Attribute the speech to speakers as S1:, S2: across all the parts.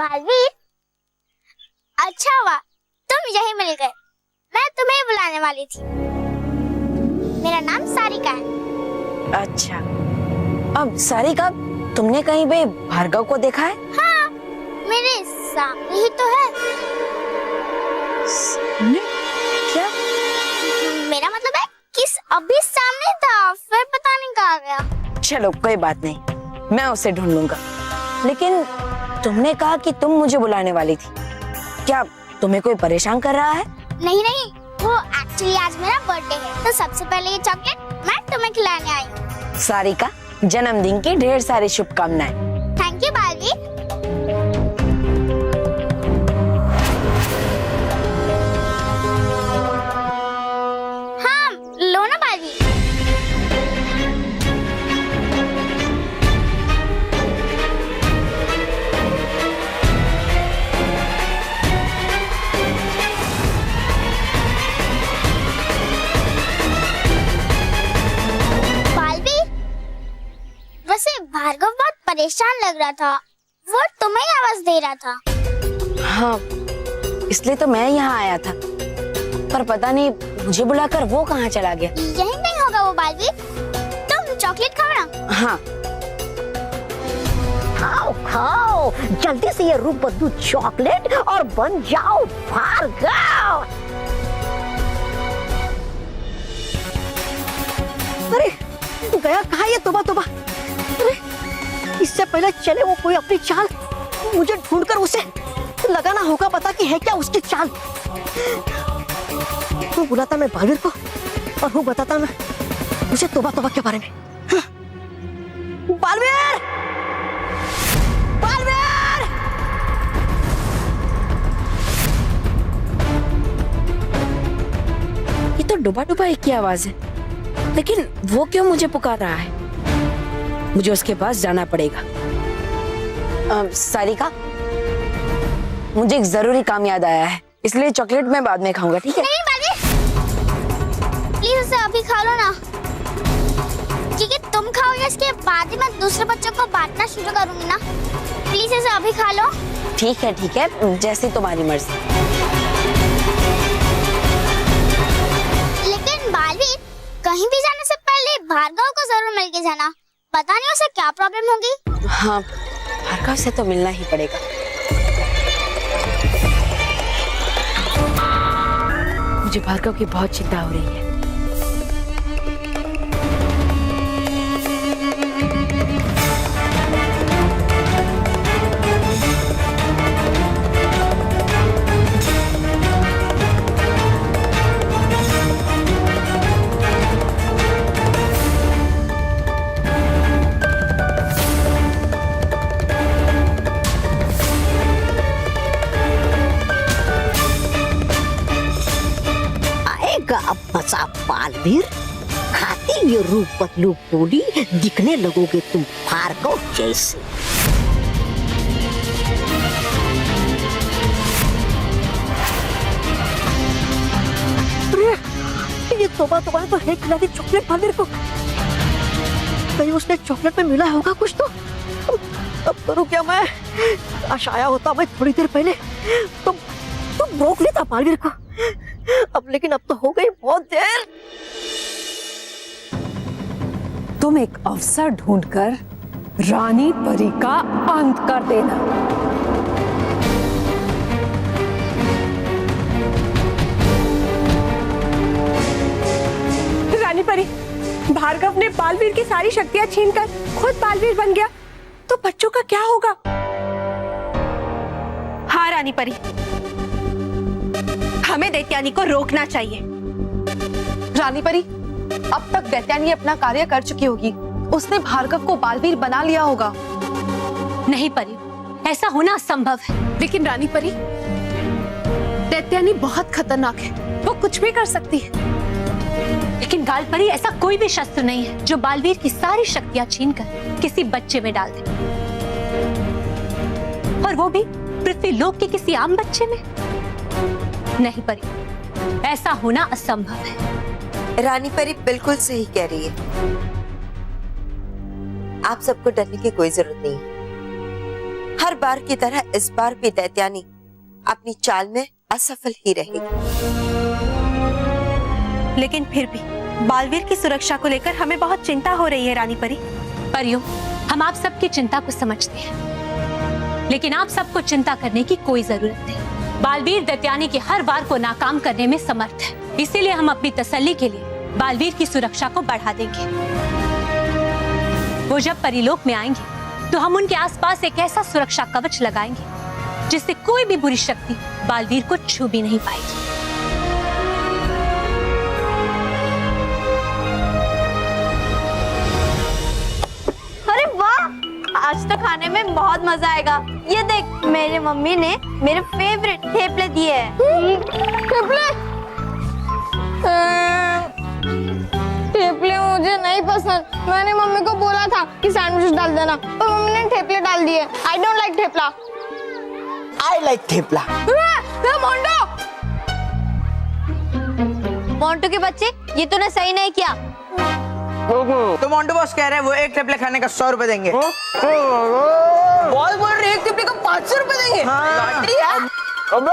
S1: बालवीर, अच्छा हुआ तुम यहीं मिल गए। मैं तुम्हें बुलाने वाली थी। मेरा नाम सारिका है।
S2: अच्छा, अब सारिका, तुमने कहीं पे भार्गव को देखा है?
S1: हाँ, मेरे सामने ही तो है।
S2: क्या?
S1: मेरा मतलब है कि अभी सामने था, फिर पता नहीं कहाँ गया।
S2: चलो कोई बात नहीं, मैं उसे ढूंढ लूंगा। लेकिन तुमने कहा कि तुम मुझे बुलाने वाली थी, क्या तुम्हें कोई परेशान कर रहा है?
S1: नहीं नहीं, वो एक्चुअली आज मेरा बर्थडे है, तो सबसे पहले ये चॉकलेट मैं तुम्हें खिलाने आई हूँ।
S2: सारिका, जन्मदिन की ढेर सारी शुभकामनाएं।
S1: Thank you Baalveer. हाँ, लो ना बालवीर। वैसे भार्गव बहुत परेशान लग रहा था, वो तुम्हें आवाज दे रहा था।
S2: हाँ, इसलिए तो मैं यहाँ आया था, पर पता नहीं मुझे बुलाकर वो कहाँ चला गया।
S1: यही नहीं होगा वो बालवीर, तुम चॉकलेट खाओ ना।
S2: हाँ,
S3: खाओ खाओ, जल्दी से ये रूप बदलू चॉकलेट और बन जाओ भार्गव। अरे गया कहाँ ये तोबा तोबा। अरे इससे पहले चले वो कोई अपनी चाल, मुझे ढूंढकर उसे लगाना होगा, पता कि है क्या उसकी चाल। वो बुलाता मैं बालवीर को और वो बताता मैं मुझे तोबा तोबा के बारे में। हाँ। बालवीर, बालवीर!
S2: ये तो डुबा डुबा एक की आवाज है, लेकिन वो क्यों मुझे पुकार रहा है? मुझे उसके पास जाना पड़ेगा। सारिका, मुझे एक जरूरी काम याद आया है, इसलिए चॉकलेट मैं बाद में खाऊंगा, ठीक है?
S1: नहीं बालवीर, प्लीज उसे अभी खा लो ना, क्योंकि तुम खाओगे इसके बाद ही मैं दूसरे बच्चों को बांटना शुरू करूंगी ना। प्लीज इसे अभी खा लो।
S2: ठीक है, जैसी तुम्हारी मर्जी।
S1: लेकिन बालवीर, कहीं भी जाने से पहले भार्गव को जरूर मिल के जाना, पता नहीं उसे क्या प्रॉब्लम होगी।
S2: हाँ, भार्गव से तो मिलना ही पड़ेगा। मुझे भार्गव की बहुत चिंता हो रही है।
S3: अब बचा बालवीर, खाते ये रूप बदलू बोली, दिखने लगोगे तुम भार्गव जैसे। ये तोबा तोबा तो है खिला दी चॉकलेट बालवीर को, कहीं उसने चॉकलेट में मिला होगा कुछ तो। अब करूँ क्या मैं? काश आया होता मैं थोड़ी देर पहले, तुम रोक लेता बालवीर को। अब लेकिन अब तो हो गई बहुत देर।
S4: तुम एक अवसर ढूंढकर रानी परी का अंत कर देना। रानी परी, भार्गव ने बालवीर की सारी शक्तियां छीनकर खुद बालवीर बन गया, तो बच्चों का क्या होगा?
S5: हाँ रानी परी, हमें दैत्यानी को रोकना चाहिए। रानी परी, अब तक दैत्यानी अपना कार्य कर चुकी होगी, उसने भार्गव को बालवीर बना लिया होगा। नहीं परी, ऐसा होना असंभव है। लेकिन रानी परी, दैत्यानी बहुत खतरनाक है, वो कुछ भी कर सकती है। लेकिन गाल परी, ऐसा कोई भी शस्त्र नहीं है जो बालवीर की सारी शक्तियां छीनकर किसी बच्चे में डाल दे, और वो भी पृथ्वी लोक के किसी आम बच्चे में। नहीं परी, ऐसा होना असंभव है।
S6: रानी परी बिल्कुल सही कह रही है, आप सबको डरने की कोई जरूरत नहीं है। हर बार की तरह इस बार भी दैत्यानी अपनी चाल में असफल ही रही।
S5: लेकिन फिर भी बालवीर की सुरक्षा को लेकर हमें बहुत चिंता हो रही है रानी परी।
S7: परियों, हम आप सबकी चिंता को समझते हैं, लेकिन आप सबको चिंता करने की कोई जरूरत नहीं। बालवीर दैत्यानी के हर वार को नाकाम करने में समर्थ है, इसीलिए हम अपनी तसल्ली के लिए बालवीर की सुरक्षा को बढ़ा देंगे। वो जब परिलोक में आएंगे तो हम उनके आसपास एक ऐसा सुरक्षा कवच लगाएंगे जिससे कोई भी बुरी शक्ति बालवीर को छू भी नहीं पाएगी।
S1: अरे वाह, आज तो खाने में बहुत मजा आएगा। ये देख, मेरी मम्मी ने मेरे फेवरेट थेपले दिए हैं। थेपले? थेपले मुझे नहीं पसंद। मैंने मम्मी को बोला था कि सैंडविच डाल देना, पर मम्मी ने थेपले डाल दिए। I don't like thepla.
S8: I like thepla.
S1: Montu के बच्चे, ये तूने सही नहीं किया।
S8: तो मोंटू बॉस कह रहे हैं वो एक थेपले खाने का 100 रुपए देंगे। बॉस बोल रहे एक थेपले का 500 रुपए देंगे। लॉटरी है। अबे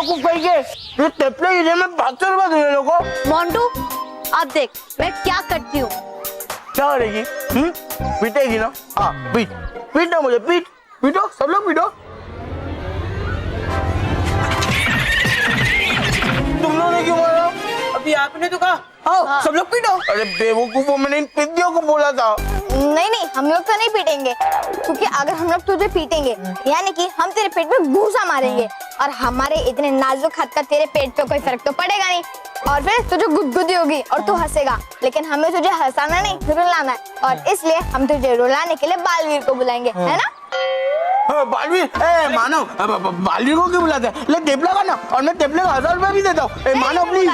S8: को कहिए ये थेपले के में 500 रुपए दे लोगों को।
S1: मोंटू, अब देख मैं क्या करती हूँ।
S8: क्या करेगी? पीटेगी ना? हाँ पीट ना मुझे, पीटो सब लोग पीटो। तुम लोगों ने क्यों मारा? अभी आपने तो कहा हाँ। सब लोग पीटो। अरे बेवकूफों, मैंने इन पिद्दियों को बोला था।
S1: नहीं, हम लोग तो नहीं पीटेंगे, क्योंकि अगर हम लोग तुझे पीटेंगे यानी कि हम तेरे पेट में घूसा मारेंगे, और हमारे इतने नाजुक हाथ का तेरे पेट पे कोई फर्क तो पड़ेगा नहीं, और फिर तुझे गुदगुदी होगी और तू हंसेगा। लेकिन हमें तुझे हंसाना नहीं, रुलाना है, और इसलिए हम तुझे रुलाने के लिए बालवीर को बुलाएंगे, है ना?
S8: बालवीर, मानो बालवीर को क्यों बुलाते हैं? ले थेपला खाना, और मैं थेपले का 1000 रुपए भी देता हूँ। मानो प्लीज,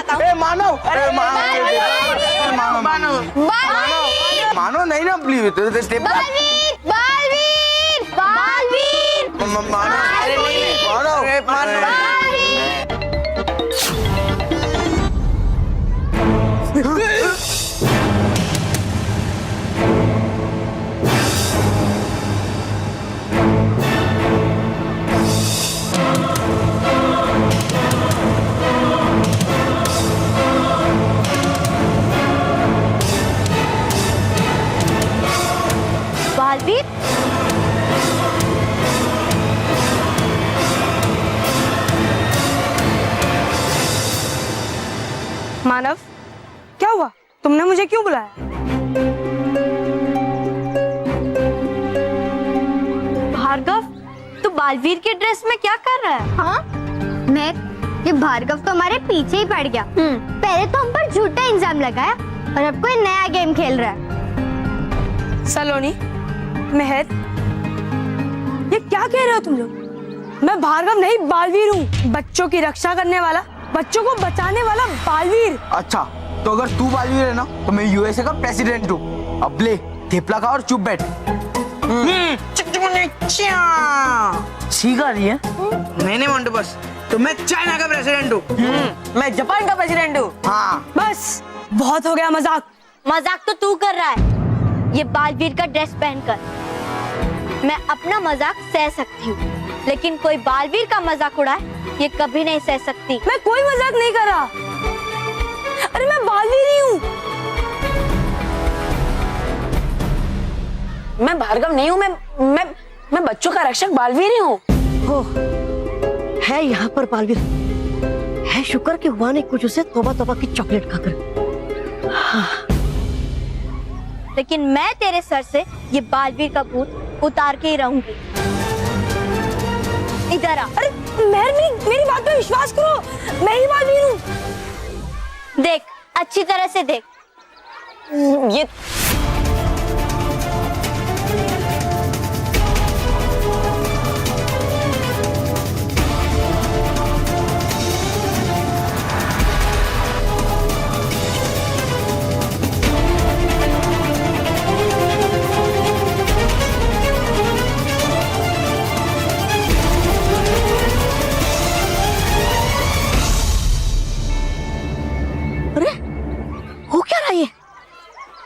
S8: मानो नहीं ना प्लीज।
S1: बालवीर,
S4: मानव, क्या हुआ? तुमने मुझे क्यों बुलाया?
S1: भार्गव, तू बालवीर के ड्रेस में क्या कर रहा है? हाँ? ये भार्गव तो हमारे पीछे ही पड़ गया। पहले तो हम पर झूठा इंजाम लगाया, और अब कोई नया गेम खेल रहा है।
S4: सलोनी, मेहर, ये क्या कह रहे हो तुम लोग? मैं भार्गव नहीं, बालवीर हूँ। बच्चों की रक्षा करने वाला, बच्चों को बचाने वाला बालवीर।
S8: अच्छा, तो अगर तू बालवीर है ना, तो मैं यूएसए का प्रेसिडेंट हूँ। अब ले थेपला खा और चुप बैठ। ठीक आ रही है? नहीं मोंटू बस, तो मैं चाइना का प्रेसिडेंट हूँ। मैं जापान का प्रेसिडेंट हूँ। हाँ
S4: बस बहुत हो गया मजाक।
S1: मजाक तो तू कर रहा है, ये बालवीर का ड्रेस पहनकर। मैं अपना मजाक सह सकती हूँ, लेकिन कोई बालवीर का मजाक उड़ाए, ये कभी नहीं सह सकती।
S4: मैं कोई मजाक नहीं कर रहा। अरे मैं बालवीर ही हूँ।
S2: मैं भार्गव नहीं हूँ, मैं बच्चों का रक्षक बालवीर ही हूँ।
S3: हो, है यहाँ पर बालवीर। है शुक्र कि हुआ नहीं कुछ उसे तौबा की चॉकलेट खाकर। हाँ।
S1: लेकिन मैं तेरे सर से ये बालवीर का भूत उतार के ही रहूंगी। इधर आ।
S4: अरे मेरी बात पे विश्वास करो, मैं ही बालवीर हूँ।
S1: देख, अच्छी तरह से देख।
S2: ये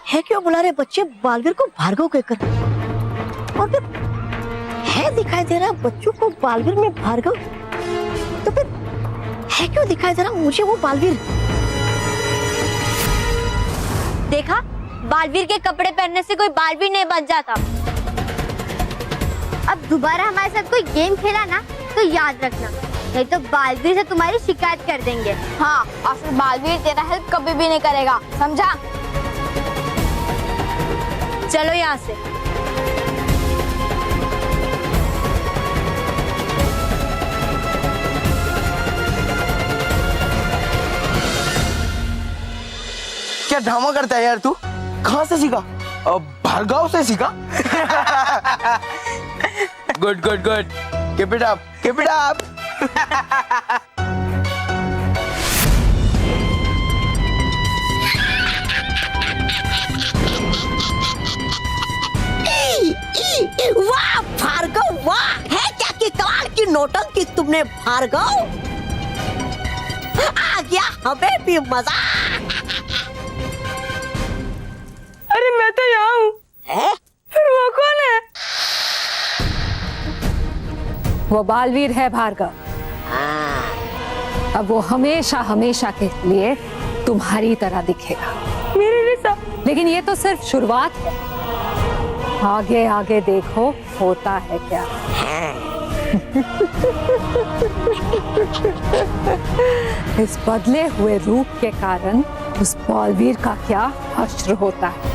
S3: है क्यों बुला रहे बच्चे बालवीर को भार्गव कहकर? और फिर है दिखाई दे रहा बच्चों को बालवीर में भार्गव, तो फिर है क्यों दिखाई दे रहा मुझे वो बालवीर?
S1: देखा, बालवीर के कपड़े पहनने से कोई बालवीर नहीं बन जाता। अब दोबारा हमारे साथ कोई गेम खेला ना तो याद रखना, नहीं तो बालवीर से तुम्हारी शिकायत कर देंगे। हाँ, और फिर बालवीर तेरा हेल्प कभी भी नहीं करेगा, समझा? चलो यहाँ से।
S8: क्या ड्रामा करता है यार तू? कहाँ से सीखा? भार्गव से सीखा? Good good good, keep it up, keep it up.
S3: वाह भार्गव, वाह! है क्या कि कमाल की नौटंकी तुमने भार्गव। आ गया हमें भी मजा।
S4: अरे मैं तो यहाँ हूँ, फिर वो कौन है?
S9: वो बालवीर है भार्गव। अब वो हमेशा हमेशा के लिए तुम्हारी तरह दिखेगा।
S4: मेरे जैसा?
S9: लेकिन ये तो सिर्फ शुरुआत है, आगे आगे देखो होता है क्या। इस बदले हुए रूप के कारण उस बालवीर का क्या हश्र होता है।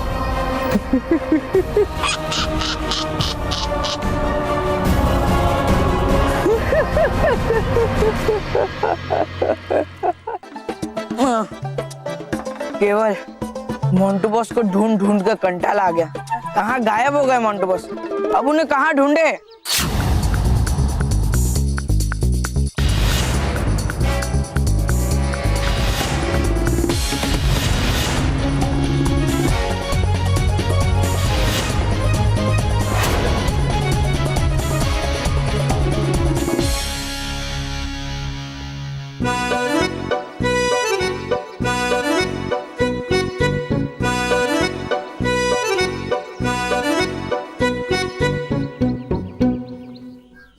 S8: केवल मोंटू बॉस को ढूंढ ढूंढ कर कंटाल आ गया। कहाँ गायब हो गए मोंटू बॉस? अब उन्हें कहाँ ढूंढे?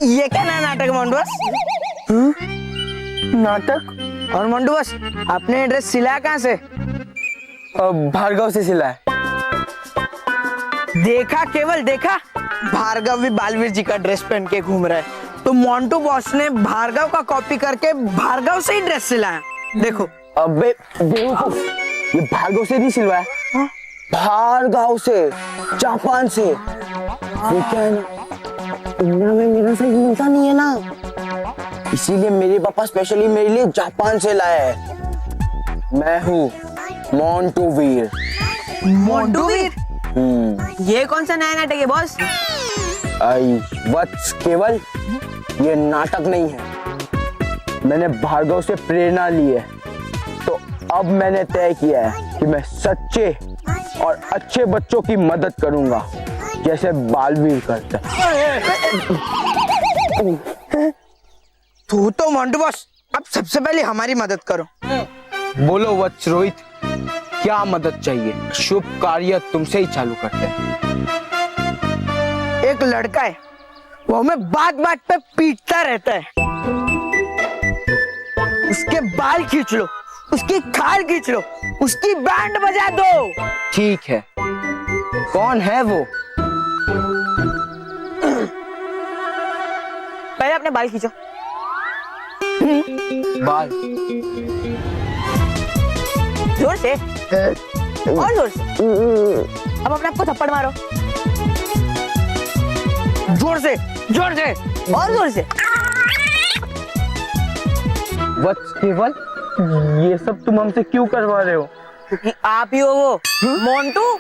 S8: ये क्या नया नाटक है मोंटू बॉस? नाटक? और मोंटू बॉस, आपने ड्रेस सिलाया कहाँ से? भार्गव से सिला है। देखा केवल, देखा, भार्गव भी बालवीर जी का ड्रेस पहन के घूम रहा है, तो मोंटू बॉस ने भार्गव का कॉपी करके भार्गव से ही ड्रेस सिलाया। देखो।
S10: अबे बेवकूफ, ये भार्गव से नहीं सिलवाया, भार्गव से, जापान से। वो क्या है ना, इंडिया में मेरा साइज मिलता नहीं है ना, इसीलिए मेरे पापा स्पेशली मेरे लिए जापान से लाया है। मैं हूँ मोंटू वीर।
S8: मोंटू वीर? ये कौन सा नया नाटक है बॉस?
S10: आई वत्स केवल, ये नाटक नहीं है, मैंने भार्गव से प्रेरणा ली है, तो अब मैंने तय किया है कि मैं सच्चे और अच्छे बच्चों की मदद करूंगा, जैसे बालवीर करता है।
S8: तू तो मोंटू बॉस, अब सबसे पहले हमारी मदद करो।
S10: बोलो वत्स रोहित, क्या मदद चाहिए? शुभ कार्य तुमसे ही चालू करते हैं।
S8: एक लड़का है, वो हमें बात बात पे पीटता रहता है। उसके बाल खींच लो, उसकी खाल खींच लो, उसकी बैंड बजा दो।
S10: ठीक है, कौन है वो?
S8: पहले अपने बाल खींचो।
S10: बाल
S8: जोर से, और जोर से। अब अपने आप को थप्पड़ मारो, जोर से, जोर से, और जोर से।
S10: वत्स केवल, ये सब तुम हमसे क्यों करवा रहे हो?
S8: क्योंकि आप ही हो वो मोंटू।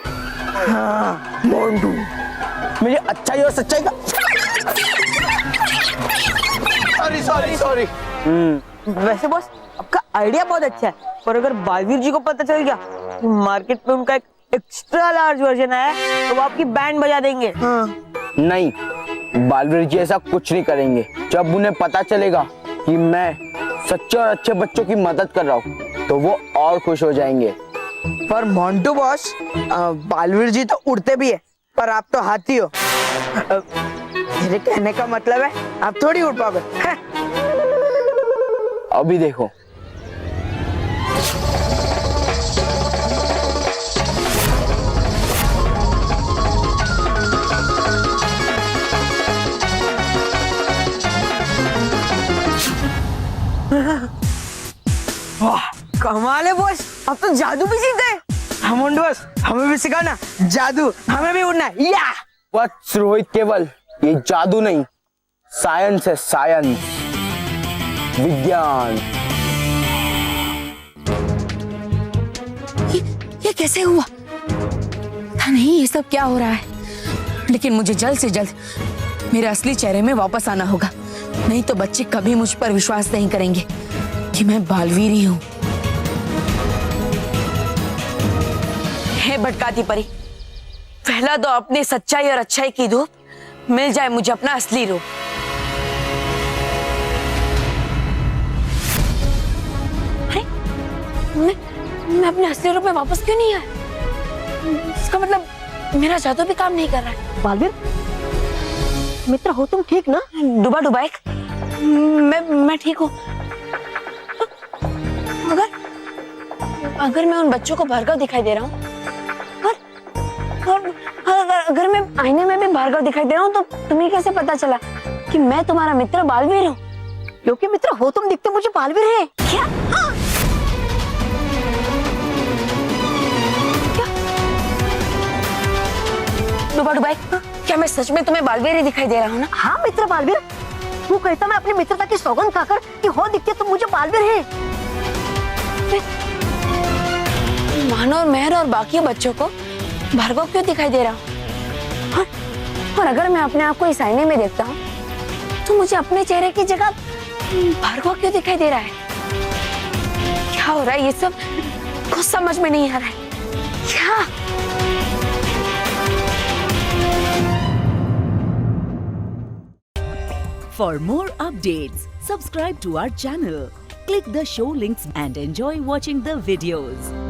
S10: हाँ, मोंटू, मेरी अच्छाई और सच्चाई का। Sorry sorry sorry.
S8: वैसे बॉस, आपका आइडिया बहुत अच्छा है, पर अगर बालवीर जी को पता चल गया कि मार्केट में उनका एक एक्स्ट्रा लार्ज वर्जन आया है, तो वो आपकी बैंड बजा देंगे।
S10: नहीं, बालवीर जी ऐसा कुछ नहीं करेंगे। जब उन्हें पता चलेगा कि मैं सच्चे और अच्छे बच्चों की मदद कर रहा हूँ, तो वो और खुश हो जाएंगे।
S8: पर मोंटू बॉस, बालवीर जी तो उड़ते भी है, पर आप तो हाथी हो। मेरे कहने का मतलब है आप थोड़ी उड़ पाओगे। हैं?
S10: अभी देखो।
S8: वाह कमाल है बॉस, अब तो जादू भी सीख गए। हम उन बॉस, हमें भी सिखाना जादू, हमें भी उड़ना है। या
S10: बस रोहित, केवल ये जादू नहीं, साइंस है, साइंस, विज्ञान।
S2: ये कैसे हुआ? पता नहीं ये सब क्या हो रहा है, लेकिन मुझे जल्द से जल्द मेरे असली चेहरे में वापस आना होगा, नहीं तो बच्चे कभी मुझ पर विश्वास नहीं करेंगे कि मैं बालवीर ही हूँ। हे भटकाती परी, पहला तो अपनी सच्चाई और अच्छाई की धूप, मिल जाए मुझे अपना असली रूप। अरे मैं अपने असली रूप में वापस क्यों नहीं आया? इसका मतलब मेरा जादू भी काम नहीं कर रहा है।
S3: बालवीर मित्र हो तुम ठीक ना?
S2: डुबा डुबा एक मैं ठीक हूँ। अगर मैं उन बच्चों को भार्गव दिखाई दे रहा हूँ, अगर मैं आईने में भी भार्गव दिखाई दे रहा हूँ, तो तुम्हें कैसे पता चला कि मैं तुम्हारा मित्र बालवीर हूँ?
S3: क्योंकि मित्र हो तुम दिखते मुझे बालवीर है।
S2: क्या? डुबा डुबा, क्या मैं सच में तुम्हें बालवीर ही दिखाई दे रहा हूँ ना?
S3: हाँ मित्र बालवीर, तू कहता मैं अपनी मित्रता की सौगंध खाकर कि हो दिखते तुम मुझे बालवीर है।
S2: मानो मेहर और बाकी बच्चों को भार्गव क्यों दिखाई दे रहा हूँ? और अगर मैं अपने आप को इस आईने में देखता हूँ, तो मुझे अपने चेहरे की जगह भार्गव क्यों दिखाई दे रहा है? क्या हो रहा है ये सब? कुछ समझ में नहीं आ रहा है। क्या?
S11: For more updates, subscribe to our channel, click the show links and enjoy watching the videos.